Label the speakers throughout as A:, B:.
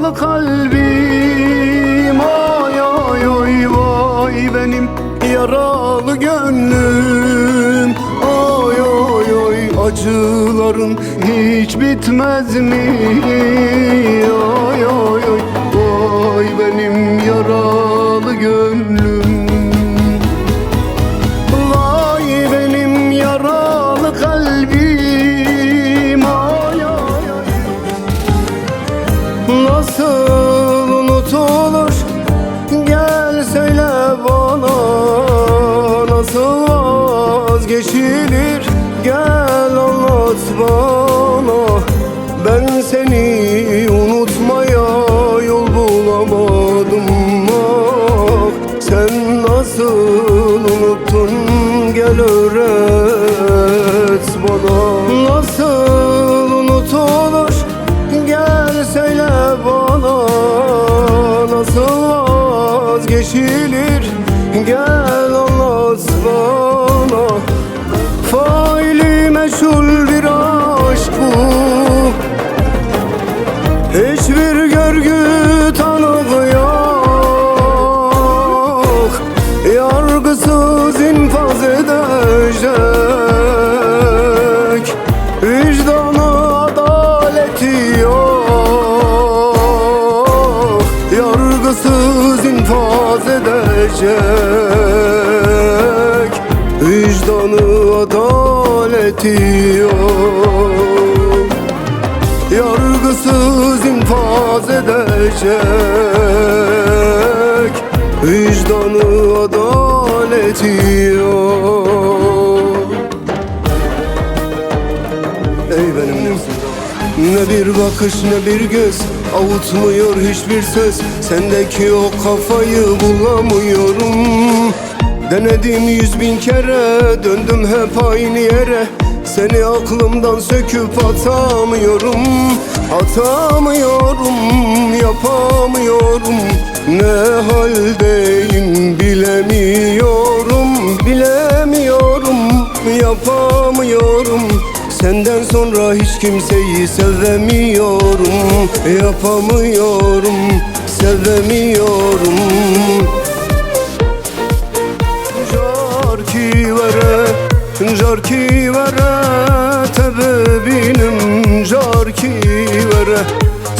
A: yaralı kalbim. Ay ay ay vay benim yaralı gönlüm. Ay ay ay acıların hiç bitmez mi? Ay ay ay vay benim yaralı gönlüm. Vay benim yaralı kalbim. Ay ay ay nasıl unutulur? Gel söyle bana, nasıl vazgeçilir? Gel anlat bana. Ben seni unutmaya yol bulamadım. Ah, sen nasıl unuttun? Gel öğret bana. Nasıl unutulur? Gel söyle bana, nasıl vazgeçilir? Gel anlat bana. Faili meçhul bir aşk bu, hiçbir görgü tanığı yok. Yargısız infaz edecek, vicdanı adaleti yok. Yargısız infaz edecek, vicdanı adaleti yok. Yargısız infaz edecek, vicdanı adaleti yok. Ey benim nefsim, ne bir bakış ne bir göz avutmuyor hiçbir söz. Sendeki o kafayı bulamıyorum. Denedim 100.000 kere, döndüm hep aynı yere. Seni aklımdan söküp atamıyorum. Atamıyorum, yapamıyorum. Ne haldeyim bilemiyorum. Bilemiyorum, yapamıyorum. Senden sonra hiç kimseyi sevemiyorum. Yapamıyorum, sevemiyorum. Jarki vere tebebinim, jarki vere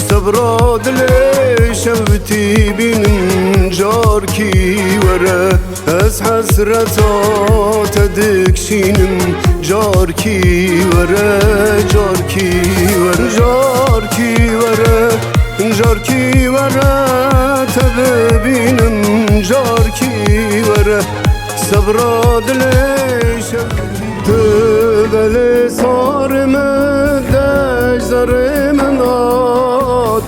A: sabra dile şevti binim, jarki vere ez hasreta tedikşinim, jarki vere, jarki vere, jarki vere, jarki vere tebebinim, jarki vere sabra dile Tövbeli sarımı dej zarımına,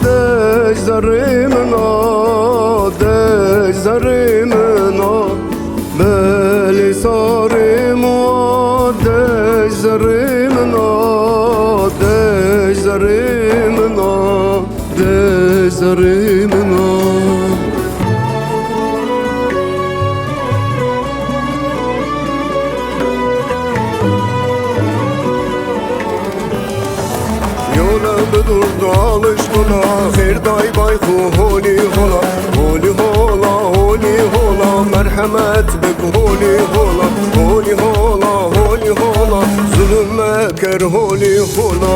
A: dej zarımına, dej zarımına. Beli sarımı dej zarımına, dej zarımına, dej zarımına. Durdu alış buna, xirday bayxu holi hola, holi hola, holi hola, merhamet bek holi hola, holi hola, holi hola, zulüm eker holi hola.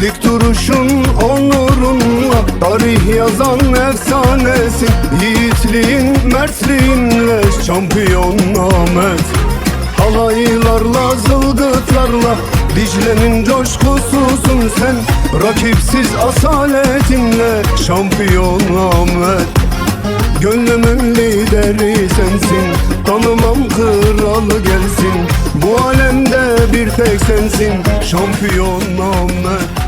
A: Dik duruşun onurunla tarih yazan efsanesin. Yiğitliğin, mertliğinle şampiyon namet. Halaylarla, zılgıtlarla Dicle'nin coşkususun sen. Rakipsiz asaletinle şampiyon namet. Gönlümün lideri sensin, tanımam kralı gelsin. Bu alemde bir tek sensin, şampiyon namet.